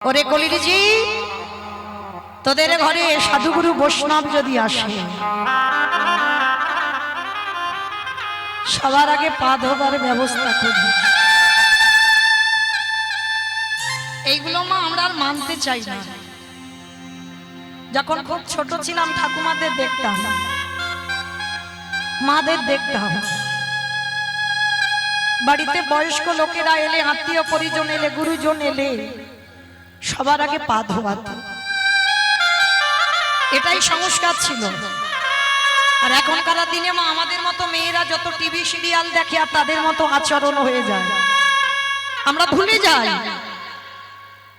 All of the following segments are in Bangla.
ওরে কলিরিজি, তোদের ঘরে সাধুগুরু বৈষ্ণব যদি আসে, সবার আগে পা ধোবার ব্যবস্থা করি। এইগুলো মা আমরা আর মানতে চাই না। যখন খুব ছোট ছিলাম ঠাকুমাদের দেখতাম, মাদের দেখতাম, বাড়িতে বয়স্ক লোকেরা এলে, আত্মীয় পরিজন এলে, গুরুজন এলে সবার আগে পা ধোয়াত। এটাই সংস্কার ছিল। আর এখনকার দিনে মা আমাদের মতো মেয়েরা যত টিভি সিরিয়াল দেখে আর তাদের মতো আচরণ হয়ে যায়, আমরা ভুলে যাই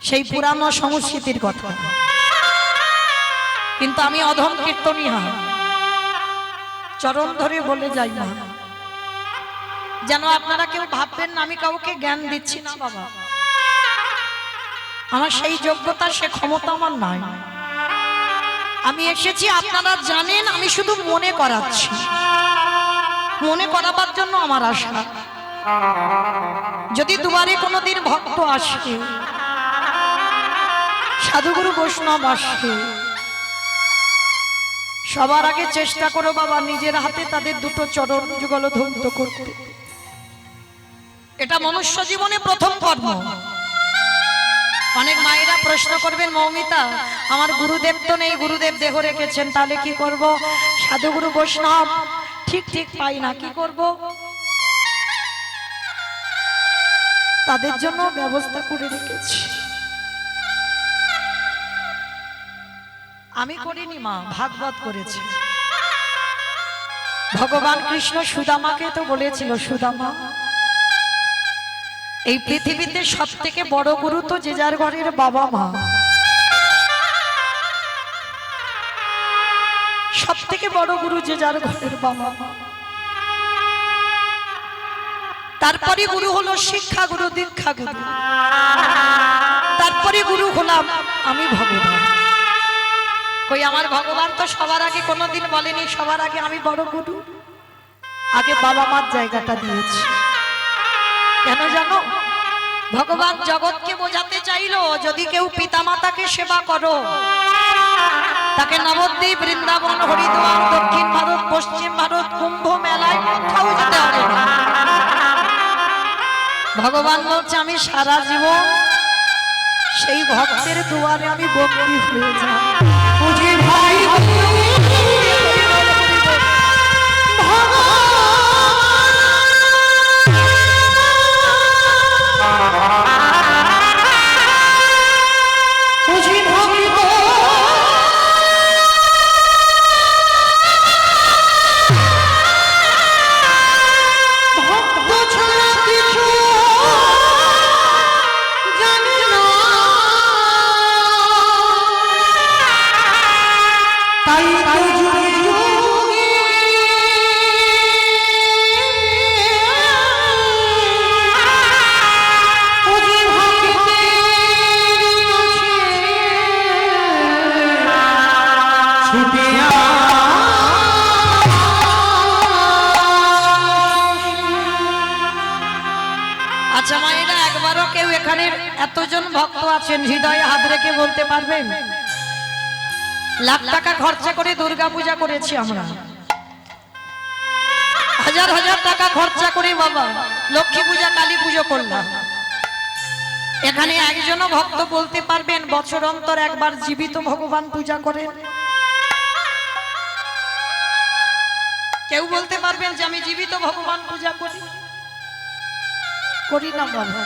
সেই পুরানো সংস্কৃতির কথা। কিন্তু আমি অধম কীর্তনিয়া, চরণ ধরে বলে যাই না, যেন আপনারা কেউ ভাববেন না আমি কাউকে জ্ঞান দিচ্ছি না। বাবা, আমার সেই যোগ্যতা, সে ক্ষমতা আমার নাই। আমি এসেছি, আপনারা জানেন, আমি শুধু মনে করাচ্ছি, মনে করাবার জন্য আমার আশা। যদি দুবারে কোনোদিন ভক্ত আসে, সাধুগুরু বৈষ্ণব আসে, সবার আগে চেষ্টা করো বাবা নিজের হাতে তাদের দুটো চরণ যুগল ধৌত করতে। এটা মনুষ্য জীবনে প্রথম কর্ম। অনেক মায়েরা প্রশ্ন করবেন, মৌমিতা আমার গুরুদেব তো নেই, গুরুদেব দেহ রেখেছেন, তাহলে কি করব? সাধুগুরু বৈষ্ণব ঠিক ঠিক পাই না, কি করব? তাদের জন্য ব্যবস্থা করে রেখেছি। আমি করিনি মা, ভাগবত করেছি। ভগবান কৃষ্ণ সুদামাকে তো বলেছিল, সুদামা এই পৃথিবীতে সব থেকে বড় গুরু তো যে যার ঘরের বাবা মা। সব থেকে বড় গুরু যে যার ঘরের বাবা মা। তারপরে গুরু হলো শিক্ষা গুরু, দীক্ষা গুরু। তারপরে গুরু হলাম আমি, ভগবান। কই আমার ভগবান তো সবার আগে কোনোদিন বলেনি সবার আগে আমি বড় গুরু। আগে বাবা মার জায়গাটা দিয়েছি। কেন জানো? ভগবান জগৎকে বোঝাতে চাইলো, যদি কেউ পিতামাতাকে সেবা করো, তাকে নবদ্বীপ, বৃন্দাবন, হরিদ্বার, দক্ষিণ ভারত, পশ্চিম ভারত, কুম্ভ মেলায় কোথাও যেতে হবে না। ভগবান বলছে আমি সারা জীবন সেই ভক্তের দুয়ারে আমি বন্দী হয়ে যাই। বুঝি ভাই এতজন ভক্ত আছেন, হৃদয়ে হাত রেখে বলতে পারবেন লাখ টাকা খরচা করে দুর্গা পূজা করেছি আমরা, হাজার হাজার টাকা খরচা করে বাবা লক্ষ্মী পূজা, কালী পুজো করলাম। এখানে একজনও ভক্ত বলতে পারবেন বছর অন্তর একবার জীবিত ভগবান পূজা করেন? কেউ বলতে পারবেন যে আমি জীবিত ভগবান পূজা করি না বাবা।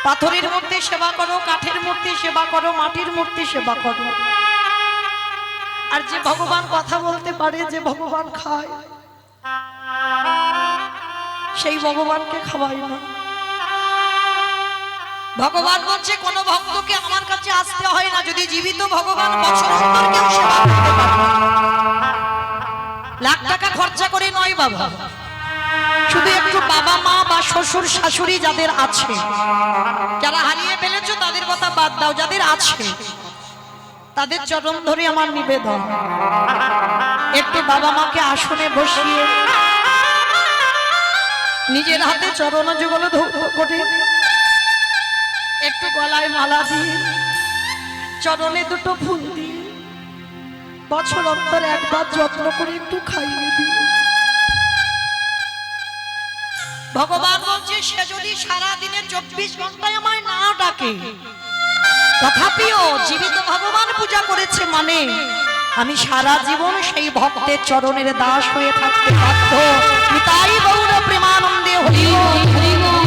পাথরের মূর্তি সেবা করো, কাঠের মূর্তি সেবা করো, মাটির মূর্তি সেবা করো। আর যে ভগবান কথা বলতে পারে, যে ভগবান খায়, সেই ভগবানকে খাওয়াই না। ভগবান বলছে কোন ভক্তকে আমার কাছে আসতে হয় না, যদি জীবিত ভগবান বছর অন্তর কেউ সেবা করতে পারে। লাখ টাকা খরচা করে নয় বাবা, শুধু একটু বাবা মা বা শ্বশুর শাশুড়ি যাদের আছে, যারা হারিয়ে ফেলেছো তাদের কথা বাদ দাও, যাদের আছে তাদের চরণ ধরে আমার নিবেদন, একটু বাবা মাকে আসনে বসিয়ে নিজের হাতে চরণ যুগল ধৌত করে একটু গলায় মালা দিয়ে চরণে দুটো ফুল দিয়ে বছর অন্তর একবার যত্ন করে একটু খাইয়ে দিই। ভগবান বলছে সে যদি সারা দিনে 24 ঘন্টায় আমায় না ডাকে, তথাপিও জীবিত ভগবান পূজা করেছে মানে আমি সারা জীবন সেই ভক্তের চরণের দাস হয়ে থাকতে বাধ্য। তাই গৌর প্রেমানন্দে হরি বল।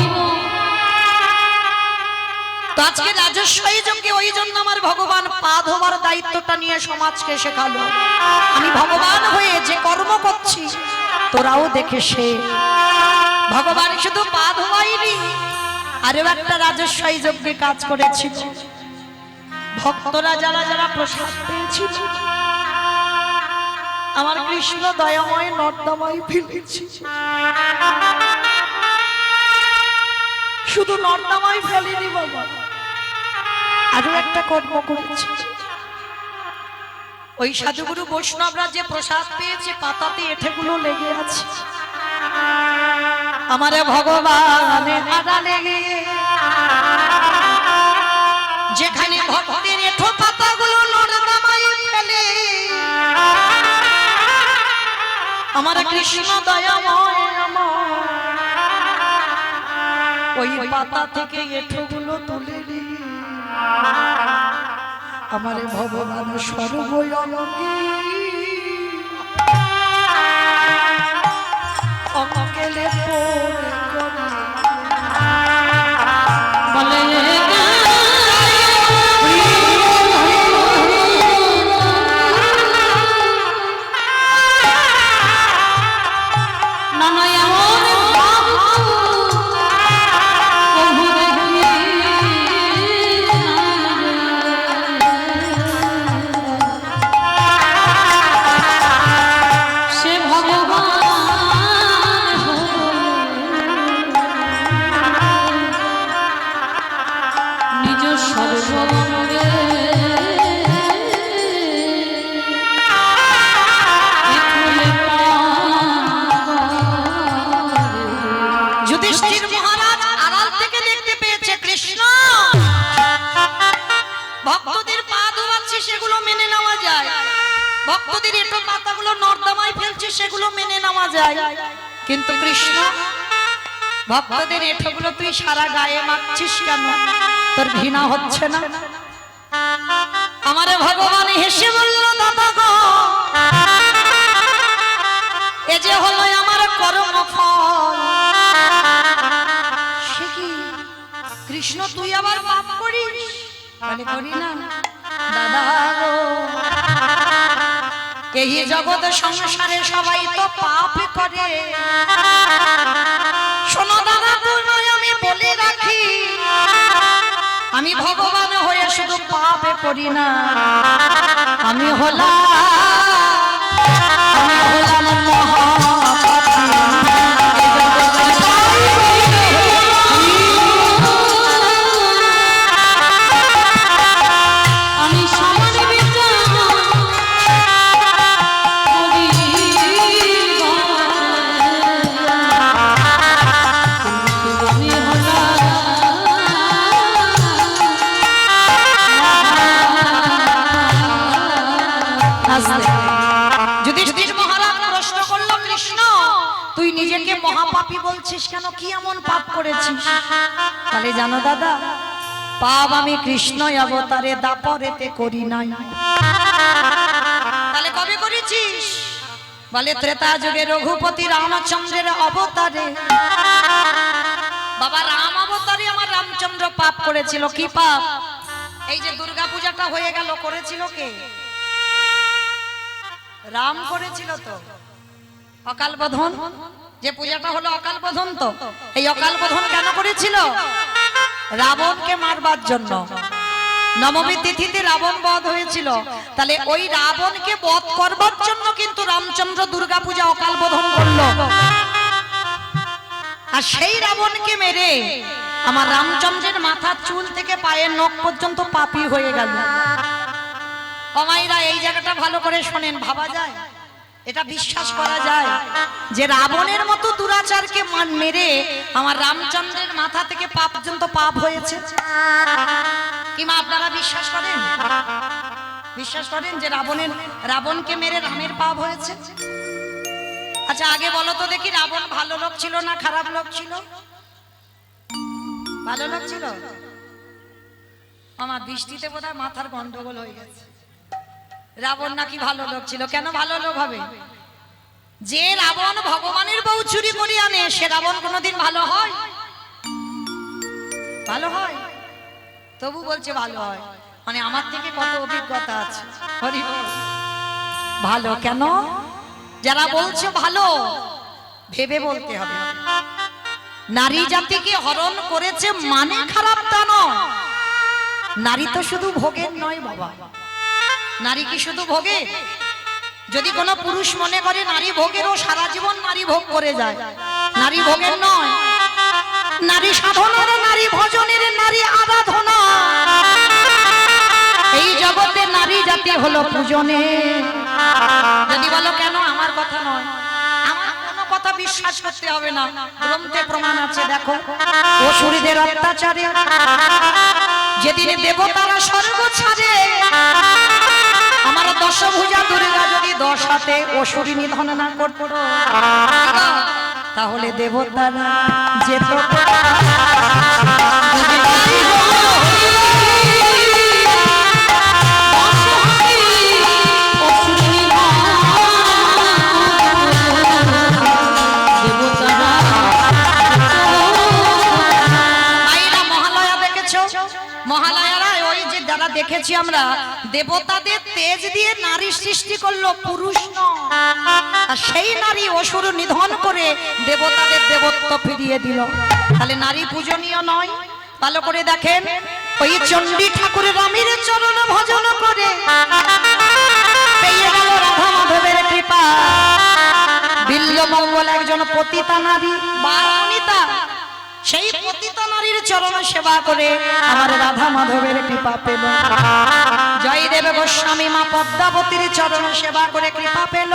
তো আজকে রাজস্বই যজ্ঞে ওই জন্য আমার ভগবান পা ধোবার দায়িত্বটা নিয়ে সমাজকে শেখালো। আমি ভগবান হয়ে যে কর্ম করছি তোরাও দেখে সে। ভগবান শুধু পা ধোয়াইনি, আরো একটা রাজস্বই যজ্ঞে কাজ করেছিল। ভক্তরা যারা যারা প্রসাদ পেয়েছিল আমার কৃষ্ণ দয়াময় নর্দমায় ফেলেছি। শুধু নর্দমায় ফেলেনি বাবা, আরো একটা কর্ম করেছি। ওই সাধুগুরু বৈষ্ণবরা যে প্রসাদ পেয়েছে পাতাতে এঠেগুলো লেগে আছে। আমারে ভগবানের আড়ালে যেখানে ভক্তের এঠো পাতাগুলো নর্দমায় ফেলে আমার কৃষ্ণ দয়াময় ওই পাতা থেকে এঠোগুলো তুলে নিয়ে আমারে ভগবান সর্বয়ঙ্গী অঙ্কেলে পড়ে বলে ভক্তদের এটো পাতাগুলো নর্দমায় ফেলছে সেগুলো মেনে নেওয়া যায়, কিন্তু কৃষ্ণ ভক্তদের এঠোগুলো তুই সারা গায়ে মাখছিস কেন? তোর ঘৃণা হচ্ছে না? আমারে ভগবান হেসে বলল দাদা গো এ যে হলো আমার কর্মফল। সে কি কৃষ্ণ তুই আবার পাপ করিস? বলে করি না দাদা গো, এই জগৎ সংসারে সবাই তো পাপ করে। শোনো দাদা তুমি আমি বলে রাখি আমি ভগবান হয়ে শুধু পাপে করি না, আমি হলাম মহাপাপী বলছিস কেন? কি এমন পাপ করেছিস? তাহলে জানো দাদা, পাপ আমি কৃষ্ণ অবতারে দাপরেতে করি নাই। তাহলে কবে করেছিস? বলে ত্রেতা যুগে রঘুপতি রামচন্দ্রের অবতারে। বাবা রাম অবতারে আমার রামচন্দ্র পাপ করেছিল। কি পাপ? এই যে দুর্গা পূজাটা হয়ে গেল করেছিল কে? রাম করেছিল তো। অকাল বোধন যে পূজাটা হলো অকাল বোধন, তো এই অকাল বোধন কেন করেছিল? রাবণকে মারবার জন্য। নবমী তিথিতে রাবণ বধ হয়েছিল, তাহলে ওই রাবণকে বধ করবার জন্য কিন্তু রামচন্দ্র দুর্গা পূজা অকাল বোধন করলো। আর সেই রাবণকে মেরে আমার রামচন্দ্রের মাথার চুল থেকে পায়ের নখ পর্যন্ত পাপী হয়ে গেল। অমাইরা এই জায়গাটা ভালো করে শোনেন, ভাবা যায় এটা বিশ্বাস করা যায় যে রাবণের মতো দুরাচারকে মেরে আমার রামচন্দ্রের মাথা থেকে পা পর্যন্ত পাপ হয়েছে? কি মা আপনারা বিশ্বাস করেন? বিশ্বাস করেন যে রাবণকে মেরে রামের পাপ হয়েছে? আচ্ছা আগে বলো তো দেখি, রাবণ ভালো লোক ছিল না খারাপ লোক ছিল? ভালো লোক ছিল। আমার দৃষ্টিতে বোধহয় মাথার গন্ডগোল হয়ে গেছে। রাবণ নাকি ভালো লোক ছিল? কেন ভালো লোক হবে? যে রাবণ ভগবানের বউ চুরি করে আনে, সে রাবণ কোনোদিন ভালো হয়? ভালো হয়? তবু বলছে ভালো হয়, মানে আমার থেকে কত অভিজ্ঞতা আছে। হরি বল। ভালো কেন? যারা বলছে ভালো, ভেবে বলতে হবে। নারী জাতিকে হরণ করেছে মানে খারাপ তা নয়। নারী তো শুধু ভোগের নয় বাবা। নারী কি শুধু ভোগে? যদি কোনো পুরুষ মনে করে নারী ভোগেরও, সারা জীবন নারী ভোগ করে যায়। নারী ভোগের নয়, নারী সাধনার, নারী ভজনের, নারী আরাধনা। এই জগতে নারী জাতি হলো পূজনে। যদি বলো কেন, আমার কথা নয়, আমার কোনো কথা বিশ্বাস করতে হবে না, গ্রন্থে প্রমাণ আছে। দেখো, অসুরীদের অত্যাচারে যেদিন দেবতারা স্বর্গ ছাড়ে, আমার দশভুজা দুর্গা যদি 10 হাতে অসুরী নিধন না করতো, তাহলে দেবতারা যেত। দেখেছি আমরা, দেবতাদের তেজ দিয়ে নারী সৃষ্টি করলো, পুরুষ নয়। আর সেই নারী অসুর নিধন করে দেবতাদের দেবত্ব ফিরিয়ে দিল। তাহলে নারী পূজনীয় নয়? ভালো করে দেখেন, ওই চণ্ডী ঠাকুর রামের চরণ ভজন করে পেয়ে গেল রাধা মাধবের কৃপা। বিল্লমঙ্গল একজন পতিতা নারী বারানিতা, সেই পতিতা নারীর চরণ সেবা করে আমার রাধা মাধবের কৃপা পেল। জয়দেব গোস্বামী মা পদ্মাবতীর চরণ সেবা করে কৃপা পেল।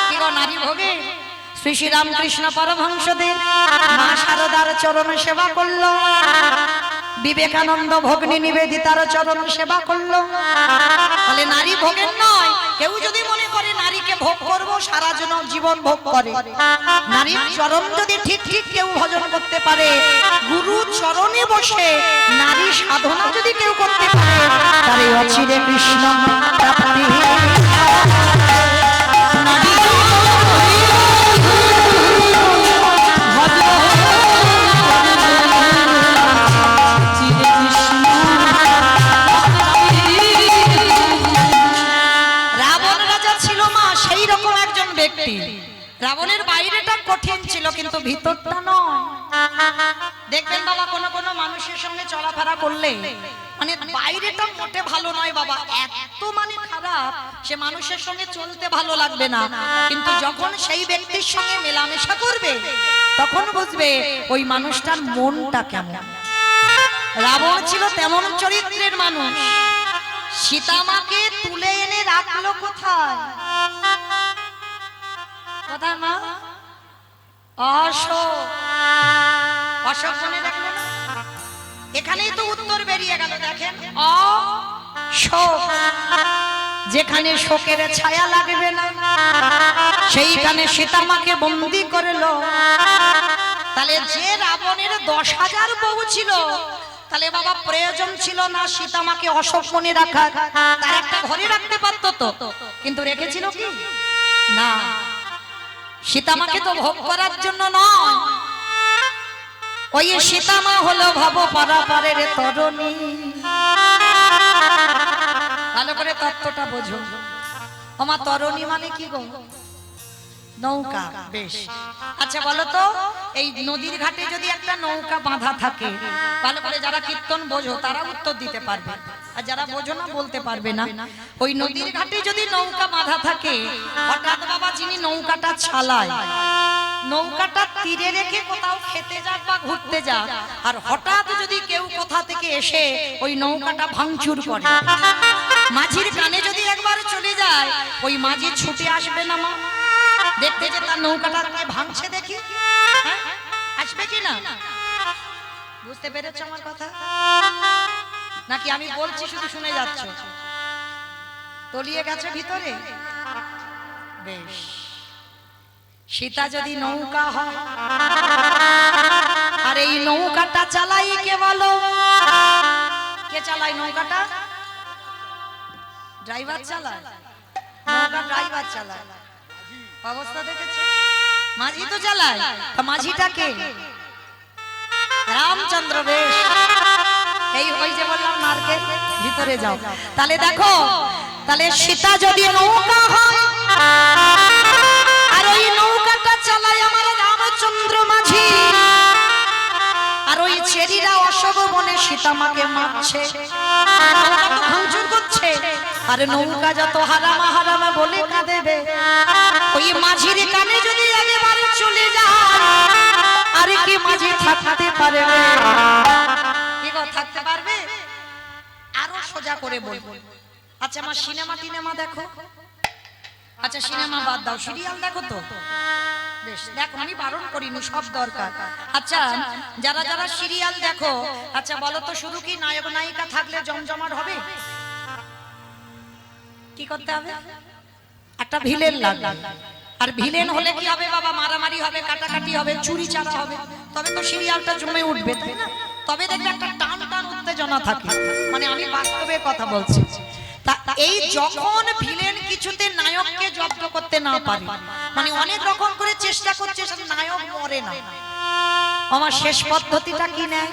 কি গো নারী ভোগে? শ্রী শ্রী রামকৃষ্ণ পরমহংসদেব মা শারদার চরণ সেবা করলো, বিবেকানন্দ ভগ্নী নিবেদিতার চরণ সেবা করলো। তাহলে নারী ভোগের নয়। কেউ যদি মনে করে নারীকে ভোগ করব, সারা জীবন ভোগ করে। নারীর চরণ যদি ঠিক ঠিক কেউ ভজন করতে পারে, গুরু চরণে বসে নারী সাধনা যদি কেউ করতে পারে, তারে অচিরে কৃষ্ণ প্রাপ্তি। রাবণের বাইরেটা কঠিন ছিল, কিন্তু ভিতরটা নয়। দেখবেন বাবা, কোন কোন মানুষের সঙ্গে চলাফেরা করলে মানে বাইরেটা মোটে ভালো নয় বাবা, এত মানে খারাপ, সে মানুষের সঙ্গে চলতে ভালো লাগবে না। কিন্তু যখন সেই ব্যক্তির সঙ্গে মেলামেশা করবে, তখন বুঝবে ওই মানুষটার মনটা কেমন। রাবণ ছিল তেমন চরিত্রের মানুষ। সীতামাকে তুলে এনে রাখলো কোথায়? কোথায় মা? অশোক মনে রাখলো না? এখানেই তো উত্তর বেরিয়ে গেল। দেখেন, অশোক, যেখানে শোকের ছায়া লাগবে না সেইখানে সীতামাকে বন্দী করলো। তাহলে যে রাবণের 10,000 বউ ছিল, তাহলে বাবা প্রয়োজন ছিল না সীতামাকে অশোক মনে রাখার, তার একটা ঘরে রাখতে পারতো তো, কিন্তু রেখেছিল কি না? সীতামাকে তো ভোগ করার জন্য নয়। ওই সীতামা হলো ভব পারাপারের তরণী। ভালো করে তত্ত্বটা বোঝো। আমার তরণী মানে কি গো? নৌকা। বেশ, আচ্ছা বলো তো, এই নদীর ঘাটে যদি একটা নৌকা বাঁধা থাকে, ভালো করে যারা কীর্তন বোঝো তারা উত্তর দিতে পারবে, আর যারা বোঝো না বলতে পারবে না। ওই নদীর ঘাটে যদি নৌকা বাঁধা থাকে, হঠাৎ বাবা যিনি নৌকাটা চালায়, নৌকাটা তীরে রেখে কোথাও খেতে যাক বা ঘুরতে যাক, আর হঠাৎ যদি কেউ কোথা থেকে এসে ওই নৌকাটা ভাঙচুর করে, মাঝির কানে যদি একবার চলে যায় ওই মাঝি ছুটে আসবে না মা দেখতে যে তার নৌকাটাকে ভাঙছে দেখি হ্যাঁ? আসবে কি না বুঝতে পেরেছ আমার কথা নাকি আমি বলছি শুধু শুনে যাচ্ছ তলিয়ে গেছে ভিতরে বেশ সীতা যদি নৌকা হয় আর এই নৌকাটা চালাই কে বলো কে চালায় নৌকাটা ড্রাইভার চালায় নৌকা ড্রাইভার চালায় অবস্থা দেখেছে মাঝি তো চালায় তা মাঝিটা কে রামচন্দ্র বেশ এই ওই যে বললাম নারকেল ভিতরে যাও তাহলে দেখো তাহলে সীতা যদি নৌকা হয় আর ওই নৌকাটা চালায় আমার রামচন্দ্র মাঝি আর ওই চেরিরা অশোক বনে সীতা মাকে মারছে ভাঙচুর করছে আর নৌকা যত হারামা হারামা বলে কাঁদেবে ওই মাঝির কানে যদি একেবারে চলে যায় আর কি মাঝি থাকতে পারবে কি গো থাকতে পারবে আরো সোজা করে বলবো আচ্ছা আমার সিনেমা দেখো আচ্ছা সিনেমা বাদ দাও সিরিয়াল দেখো তো বেশ দেখো আমি বারণ করিনি সব দরকার আচ্ছা যারা যারা সিরিয়াল দেখো আচ্ছা বলো তো শুধু কি নায়ক নায়িকা থাকলে জমজমাট হবে কি করতে হবে একটা ভিলেন লাগবে আর ভিলেন হলে কি হবে বাবা মারামারি হবে কাটাকাটি হবে চুরি চারা হবে তবে তো সিরিয়ালটা জমে উঠবে তাই না তবে দেখবে একটা টান টান উত্তেজনা থাকে মানে আমি বাস্তবে কথা বলছি তা এই যখন ভিলেন কিছুতে নায়ককে জব্দ করতে না পারে মানে অনেক রকম করে চেষ্টা করছে নায়ক মরে না আমার শেষ পদ্ধতিটা কি নেয়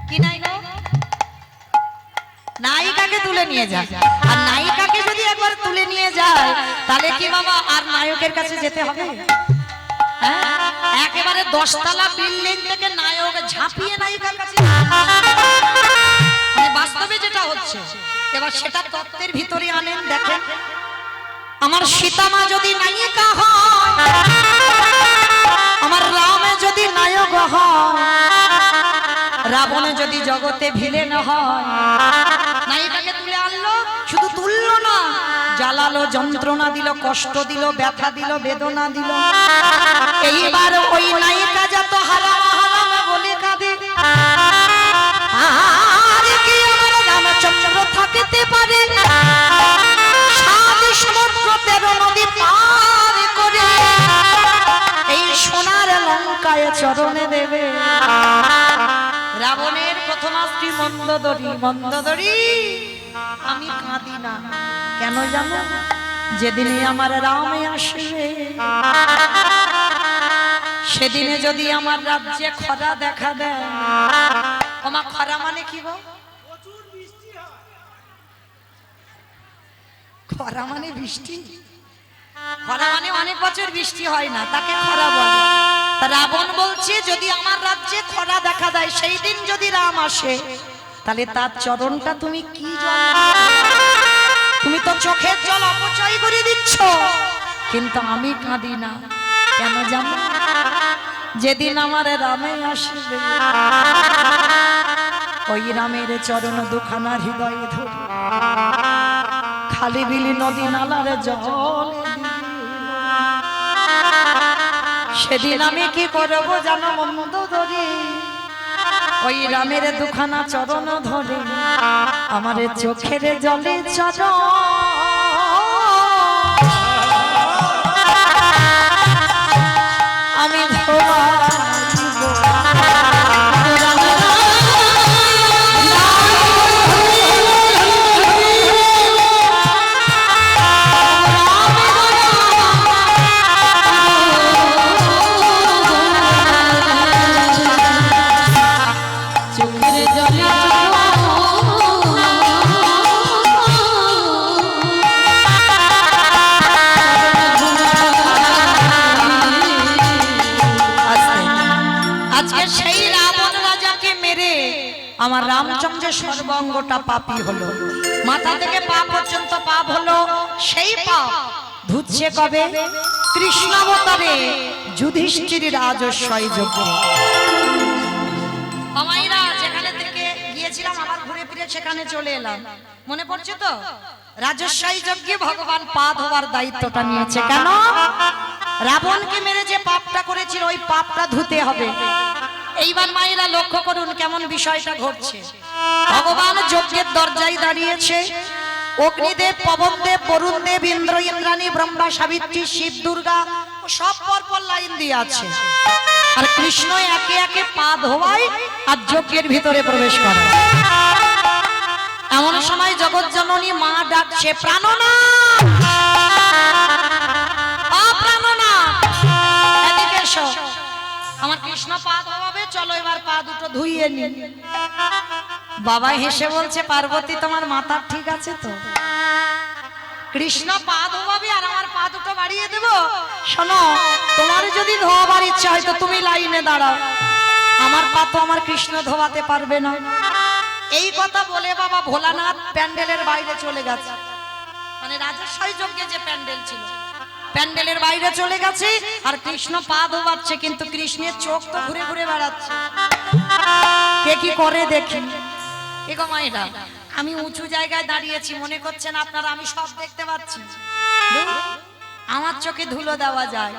কি নাই গো নায়িকাকে তুলে নিয়ে যায় আর নায়িকাকে যদি একবার তুলে নিয়ে যায় তাহলে কি বাবা আর নায়কের কাছে যেতে হবে একেবারে 10 তলা বিল্ডিং থেকে নায়ক ঝাঁপিয়ে নায়িকার কাছে মানে বাস্তবে যেটা হচ্ছে এবার সেটা তত্ত্বের ভিতরে আনেন দেখেন আমার সীতা মা যদি নায়িকা হয় আমার রামে যদি নায়ক হয় রাবণে যদি জগতে ভিলেন হয় নায়িকাকে তুলে আনলো শুধু তুললো না জ্বালালো যন্ত্রণা দিল কষ্ট দিল ব্যথা দিল বেদনা দিল এইবার ওই নায়িকা যত হারামা হারামা বলে কাঁদে আর কি আমার রামচন্দ্র থাকতে পারে সাত সমুদ্র 13 নদী পার করে এই সোনার লঙ্কায় চরণে দেবে রাবণের প্রথমাস্ত্রী মন্দোদরী আমি কাঁদি না কেন জানো যেদিনে আমার রামে আসবে সেদিনে যদি আমার রাজ্যে খরা দেখা দেয় ওমা খরা মানে কি গো খরা মানে বৃষ্টি খরা মানে অনেক বছর বৃষ্টি হয় না তাকে খরা বলে রাবণ বলছে যদি আমার রাজ্যে খরা দেখা দেয় সেই দিন যদি রাম আসে তাহলে তার চরণটা তুমি কি জল তুমি তো চোখের জল অপচয় করে দিচ্ছ কিন্তু আমি কাঁদি না কেন জানো যেদিন আমার রামে আসবে ওই রামের চরণ দুখানা হৃদয়ে ধরে খালি বিলি নদী নালার জল সেদিন আমি কি করবো জানো মন্দোদরী ওই রামের দুখানা চরণ ধরে আমার চোখের জলে চরণ আমি ধোয়া আমার রামচন্দ্রের সর্বাঙ্গটা পাপী হলো মাথা থেকে পা পর্যন্ত পাপ হলো সেই পাপ ধুচ্ছে কবে কৃষ্ণাবতারে যুধিষ্ঠির রাজস্বই যজ্ঞে আমাইরা যেখানে থেকে গিয়েছিল সেখানে চলে এলাম, মনে পড়ছে তো? রাজস্বাই যজ্ঞে ভগবান পা ধোয়ার দায়িত্বটা নিয়েছে। কেন? রাবণকে মেরে যে পাপটা করেছিল ওই পাপটা ধুতে হবে। এইবার মায়েরা লক্ষ্য করুন কেমন বিষয়টা ঘটছে। ভগবান যজ্ঞের দরজায় দাঁড়িয়েছে, অগ্নিদেব, পবনদেব, বরুণদেব, ইন্দ্র, ইন্দ্রাণী, ব্রহ্মা, সাবিত্রী, শিব, দুর্গা সব পরপর লাইন দিয়ে আছে। আর কৃষ্ণ একে একে পা ধোয়ায় আর যজ্ঞের ভিতরে প্রবেশ করে। এমন সময় জগৎ জননী মা ডাকছে, প্রাণনাথ, প্রাণনাথ, এদিকে এসো। আমার কৃষ্ণ পা ধোয়াবে, চলো এবার পা দুটো ধুইয়ে নি। বাবা হেসে বলছে, পার্বতী তোমার মাথা ঠিক আছে তো? কৃষ্ণ পা ধোয়াবে আর আমার পা দুটো বাড়িয়ে দেব? শোনো, তোমার যদি ধোয়াবার ইচ্ছা হয় তো তুমি লাইনে দাঁড়াও, আমার পা তো আমার কৃষ্ণ ধোয়াতে পারবে না। এই কথা বলে বাবা ভোলানাথ প্যান্ডেলের বাইরে চলে গেছে। মানে রাজস্বাই যজ্ঞে যে প্যান্ডেল ছিল, প্যান্ডেলের বাইরে চলে গেছে আর কৃষ্ণ পা ধোয়াচ্ছে, কিন্তু কৃষ্ণের চোখ তো ঘুরে ঘুরে বেড়াচ্ছে। কে কি করে দেখি। কে গো মায়েরা, আমি উঁচু জায়গায় দাঁড়িয়েছি, মনে করছেন আপনারা আমি সব দেখতে পাচ্ছি? আমার চোখে ধুলো দেওয়া যায়।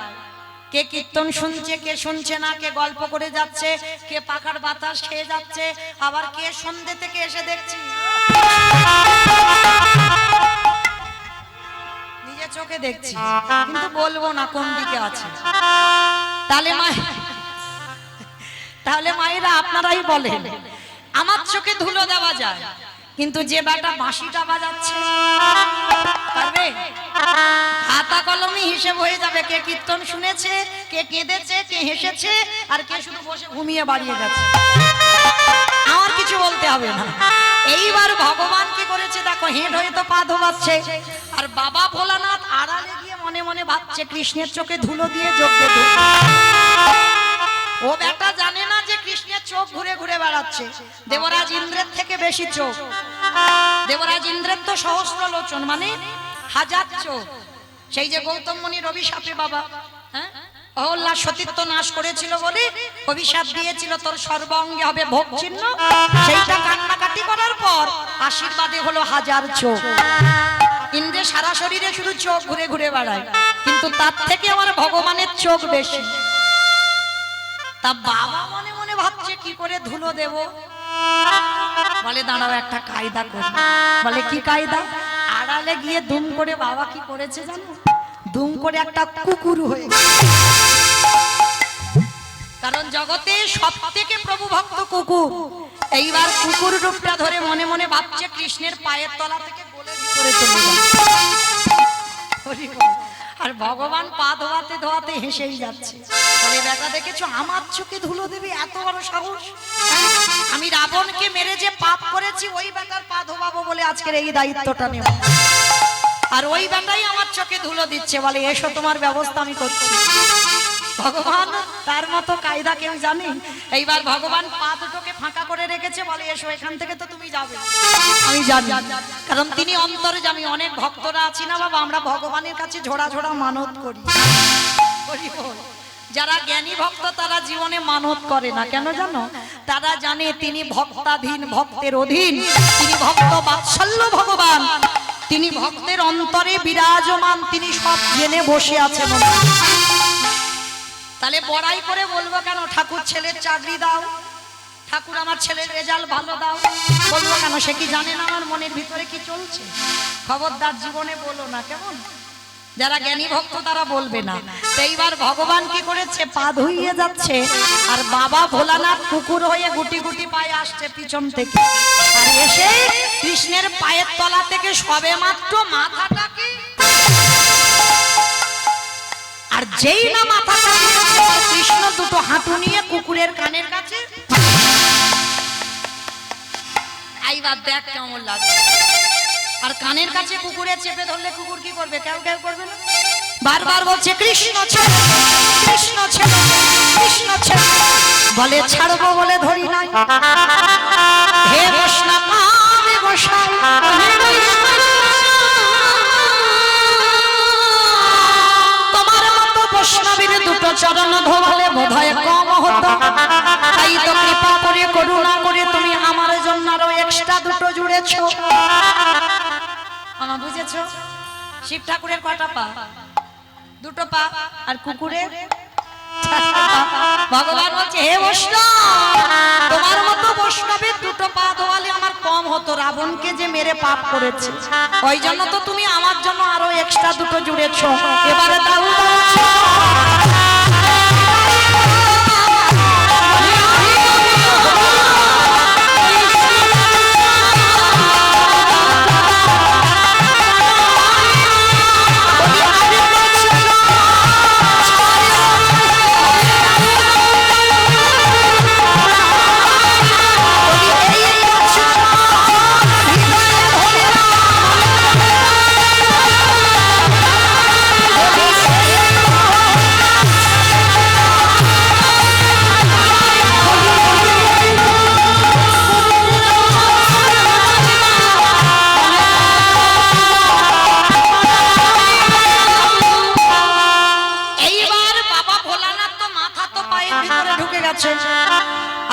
কে কীর্তন শুনছে, কে শুনছে না, কে গল্প করে যাচ্ছে, কে পাখার বাতাস খেয়ে যাচ্ছে, আবার কে সন্ধ্যে থেকে এসে দেখছি। নিজে চোখে দেখছি, কিন্তু বলবো না কোন দিকে আছে। তাহলে মায়েরা আপনারাই বলেন, আমার চোখে ধুলো দেওয়া যায়, কিন্তু যে বেটা বাঁশিটা বাজাচ্ছে পারবে? খাতা কলমে হিসেব হয়ে যাবে, কে কীর্তন শুনেছে, কে কেঁদেছে, কে হেসেছে, আর কে শুধু বসে ঘুমিয়ে বাড়িয়ে গেছে। আমার কিছু বলতে হবে না। এইবার ভগবান কি করেছে দেখো, হেঁট হয়ে তো পা ধোয়াচ্ছে, আর বাবা ভোলানাথ আড়ালে গিয়ে মনে মনে ভাবছে কৃষ্ণের চোখে ধুলো দিয়ে যজ্ঞে ঢুকবে। ও বেটা জানে না যে কৃষ্ণের চোখ ঘুরে ঘুরে বেড়াচ্ছে। দেবরাজ ইন্দ্রের থেকে বেশি চোখ। দেবরাজ ইন্দ্রের তো সহস্র লোচন, মানে হাজার চোখ। সেই যে গৌতম মুনির অভিশাপে বাবা অহল্যার সতীত্ব নাশ করেছিল বলে অভিশাপ দিয়েছিল, তোর সর্ব অঙ্গে হবে ভোগ চিহ্ন। সেইটা কান্নাকাটি করার পর আশীর্বাদে হলো হাজার চোখ। ইন্দ্রের সারা শরীরে শুধু চোখ ঘুরে ঘুরে বেড়ায়, কিন্তু তার থেকে আমার ভগবানের চোখ বেশি। তা বাবা মনে মনে ভাবছে কি করে ধুলো দেব। বলে দাঁড়াও একটা কায়দা করি। বলে কি কায়দা? আড়ালে গিয়ে দুম করে বাবা কি করেছে জানো? দুম করে একটা কুকুর হয়ে, কারণ জগতে সব থেকে প্রভু ভক্ত কুকুর। এইবার কুকুর রূপটা ধরে মনে মনে ভাবছে কৃষ্ণের পায়ের তলা থেকে গলে ভিতরে চলে যাবে। আর ভগবান পা ধোয়াতে ধোয়াতে হেসেই যাচ্ছে। বলে বেটা দেখেছো, আমার চোখে ধুলো দেবে, এত বড় সাহস? আমি রাবণকে মেরে যে পাপ করেছি ওই বেটার পা ধোয়াবো বলে আজকের এই দায়িত্বটা নেব। আর ওই বেটাই আমার চোখে ধুলো দিচ্ছে। বলে এসো, তোমার ব্যবস্থা আমি করছি। ভগবান তার মতো কায়দা কেউ জানে? এইবার ভগবান পা দুটোকে ফাঁকা করে রেখেছে। বলে এসো, এখান থেকে তো তুমি যাবে। আমি জানি, কারণ তিনি অন্তরে জানি। অনেক ভক্তরা আছি না বাবা, আমরা ভগবানের কাছে ঝোড়া ঝোড়া মানত করি। যারা জ্ঞানী ভক্ত তারা জীবনে মানত করে না। কেন জানো? তারা জানে তিনি ভক্তাধীন, ভক্তের অধীন। তিনি ভক্ত বাৎসল্য ভগবান, তিনি ভক্তের অন্তরে বিরাজমান, তিনি সব জেনে বসে আছেন। তাহলে বড়াই করে বলবো কেন ঠাকুর ছেলের চাকরি দাও, ঠাকুর আমার ছেলের রেজাল্ট ভালো দাও, বলবো কেন? সে কি জানে না আমার মনের ভিতরে কি চলছে? খবরদার জীবনে বলো না, কেমন? যারা জ্ঞানী ভক্ত তারা বলবে না। তো এইবার ভগবান কি করেছে, পা ধুইয়ে যাচ্ছে, আর বাবা ভোলানাথ কুকুর হয়ে গুটি গুটি পায়ে আসছে পিছন থেকে। আর এসে কৃষ্ণের পায়ের তলা থেকে সবে মাত্র মাথাটাকে, আর যেই না মাথাটা কৃষ্ণ দুটো হাঁটু নিয়ে কুকুরের কানের কাছে। এইবার দেখ কেমন লাগে। আর কানের কাছে কুকুরে চেপে ধরলে কুকুর কি করবে? কেউ কেউ করবে না। বারবার বলছে কৃষ্ণ ছেড়ে, কৃষ্ণ ছেড়ে, কৃষ্ণ ছেড়ে। বলে ছাড়বো বলে ধরি নাই। হে বৈষ্ণব হে গোসাই, তোমার মতো বৈষ্ণবীর দুটো চরণ ধোয়ালে বোধহয় কম হতো। তাই তো কৃপা করে করুণা করে তুমি আমার জন্য আরো এক্সট্রা দুটো জুড়ে জুড়েছো। আমার বুঝেছো? শিব ঠাকুরের কটা পা? দুটো পা। আর কুকুরের? ভগবান বলছে হে বৈষ্ণব, তোমার মতো বৈষ্ণবের দুটো পা ধোয়ালে আমার কম হতো, রাবণকে যে মেরে পাপ করেছে, ওই জন্য তো তুমি আমার জন্য আরো এক্সট্রা দুটো জুড়েছ। এবারে দাও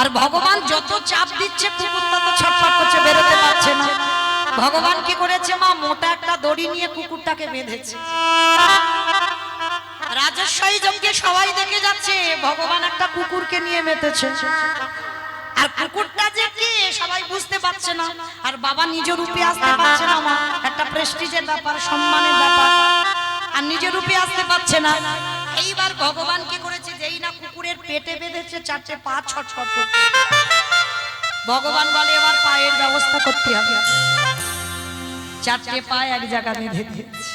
আর ভগবান যত চাপ দিচ্ছে কুকুরটা তো ছটফট করছে, বেরোতে পারছে না। ভগবান কি করেছে মা, মোটা একটা দড়ি নিয়ে কুকুরটাকে বেঁধেছে। রাজস্বই যজ্ঞে সবাই দেখে যাচ্ছে ভগবান একটা কুকুরকে নিয়ে বেঁধেছে। আর কুকুরটা যে কি সবাই বুঝতে পারছে না। আর বাবা নিজ রূপে আসতে পারছে না মা, একটা প্রেস্টিজের ব্যাপার, সম্মানের ব্যাপার, আর নিজ রূপে আসতে পারছে না। এইবার ভগবান কি করেছে, যেই না কুকুরের পেটে বেঁধেছে চারটে পা ছটফট করছে। ভগবান বলে এবার পায়ের ব্যবস্থা করতে হবে। চারটে পা এক জায়গা বেঁধে দিয়েছে।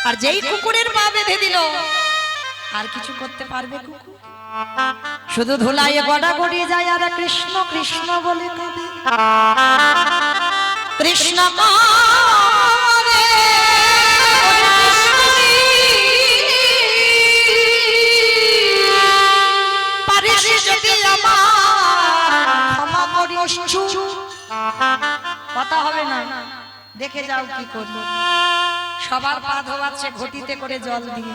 আর যেই কুকুরের পা বেঁধে দিল, আর কিছু করতে পারবে কুকুর? শুধু ধুলাইয়ে গড়া গড়িয়ে যায় আর কৃষ্ণ কৃষ্ণ বলে কাঁদে। কৃষ্ণ কথা হবে না, দেখে যাও কি করবে। সবার পা ধোয়াচ্ছে ঘটিতে করে জল দিয়ে।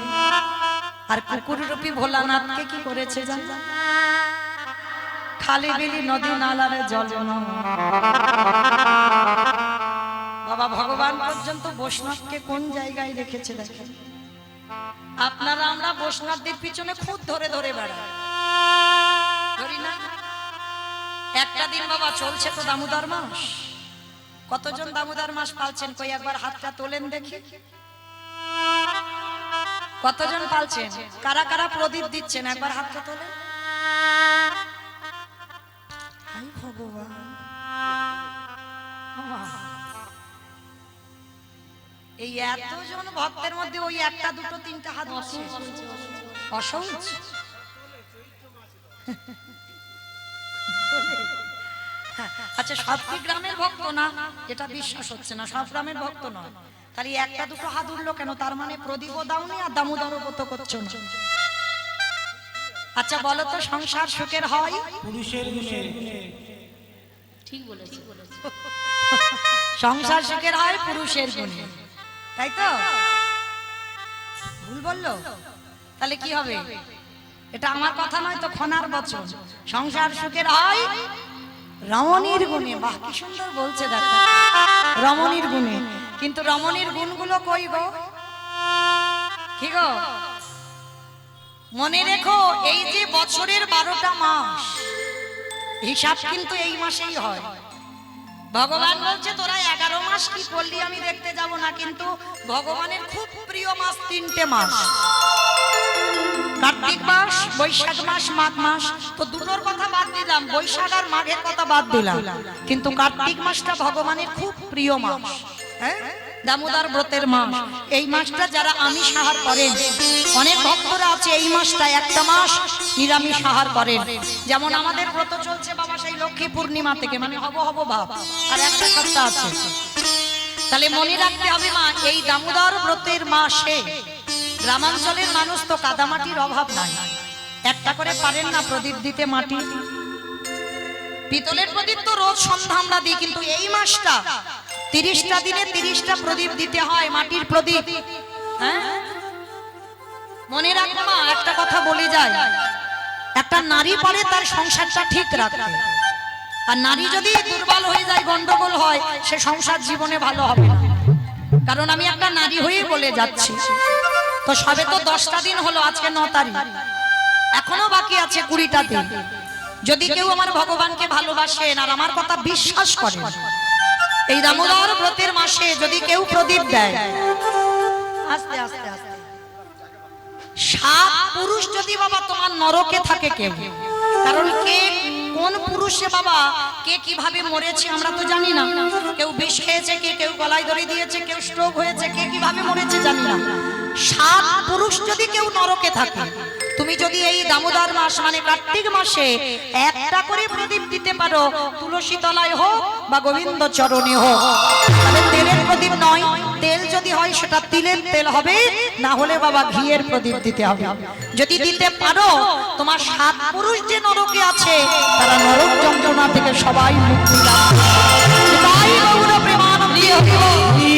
আর কুকুর রূপী ভোলানাথকে কি করেছে জানো? খালি বিলি নদী নালারে জল। বাবা ভগবান পর্যন্ত বৈষ্ণবকে কোন জায়গায় রেখেছে দেখেন। আপনারা আমরা বৈষ্ণবদের পিছনে খুব ধরে ধরে বেড়াই, ধরি না? একটা দিন বাবা চলছে তো দামোদর মাস। কতজন দামোদর মাস পালছেন কই একবার হাতটা তোলেন দেখি। কতজন পালছেন? কারা কারা প্রদীপ দিচ্ছেন একবার হাতটা তোলেন। হাই ভগবান, এই এতজন ভক্তের মধ্যে ওই একটা দুটো তিনটা হাত অসহ্য। আচ্ছা সব কি গ্রামের ভক্ত না? এটা বিশ্বাস হচ্ছে না, সব গ্রামের ভক্ত নয়। তাহলে একটা দুটো হাত উঠলো কেন? তার মানে প্রদীপও দাওনি আর দামোদরও ব্রত করছো না। আচ্ছা বলো তো, সংসার সুখের হয় পুরুষের গুণে। ঠিক বলেছো, সংসার সুখের হয় পুরুষের গুণে, তাই তো? ভুল বললো? তাহলে কি হবে? এটা আমার কথা নয় তো, খনার বচন। সংসার সুখের হয় রমণীর গুণে। বাহ কি সুন্দর বলছে দেখো, রমণীর গুণে। কিন্তু রমণীর গুণগুলো কই গো? কি গো? মনে রেখো, এই যে বছরের 12টা মাস, হিসাব কিন্তু এই মাসেই হয়। ভগবান বলছে তোরা 11 মাস কি করলি আমি দেখতে যাব না, কিন্তু ভগবানের খুব প্রিয় মাস 3টে মাস, কার্তিক মাস, বৈশাখ মাস, মাঘ মাস। তো দুটোর কথা বাদ দিলাম, বৈশাখ আর মাঘের কথা বাদ দিলাম, কিন্তু কার্তিক মাসটা ভগবানের খুব প্রিয় মাস। হ্যাঁ, দামোদর ব্রতের মাস। এই মাসটা যারা আমিষ আহার করেন, অনেক ভক্তরা আছে এই মাসটা একটা মাস নিরামিষ আহার করেন। যেমন আমাদের ব্রত চলছে বাবা সেই লক্ষ্মী পূর্ণিমা থেকে, মানে হব হব ভাব, আর একটা সপ্তাহ আছে। তাহলে মনে রাখতে হবে মা, এই দামোদর ব্রতের মাসে গ্রামাঞ্চলের মানুষ তো কাদামাটির অভাব নাই। একটা করে পারেন না প্রদীপ দিতে মাটি? পিতলের প্রদীপ তো রোজ সন্ধ্যা আমরা দিই, কিন্তু এই মাসটা 30টা দিনে 30টা প্রদীপ দিতে হয়, মাটির প্রদীপ। হ্যাঁ, মনে রাখো মা, একটা কথা বলে যায়, একটা নারী পারে তার সংসারটা ঠিক রাখতে, আর নারী যদি দুর্বল হয়ে যায়, গন্ডগোল হয়, সে সংসার জীবনে ভালো হবে না। কারণ আমি একটা নারী হয়েই বলে যাচ্ছি। তো সবে তো 10টা দিন হলো, আজকে 9 তারিখ, এখনো বাকি আছে 20টা দিন। যদি কেউ আমার ভগবানকে ভালোবাসেন আর আমার কথা বিশ্বাস করেন, এই দামোদর ব্রতের মাসে যদি কেউ প্রদীপ দেয়, আস্তে আস্তে আস্তে, 7 পুরুষ যদি বাবা তোমার নরকে থাকে কেউ, কারণ কে কোন পুরুষে বাবা কে কিভাবে মরেছে আমরা তো জানি না। কেউ বিষ খেয়েছে, কেউ গলায় দড়ি দিয়েছে, কেউ স্ট্রোক হয়েছে, কে কিভাবে মরেছে জানি না। 7 পুরুষ যদি কেউ নরকে থাকে, তুমি যদি এই দামোদর মাস মানে কার্তিক মাসে একটা করে প্রদীপ দিতে পারো, তুলসী তলায় হোক বা গোবিন্দ চরণে হোক, তবে তেলের প্রদীপ নয়, তেল যদি হয় সেটা তিলের তেল হবে, না হলে বাবা ঘিয়ের প্রদীপ দিতে হবে। যদি দিতে পারো, তোমার 7 পুরুষ যে নরকে আছে তারা নরক যন্ত্রণা থেকে সবাই মুক্তি লাভ করবে। তাই গৌর প্রেমানন্দে হরি।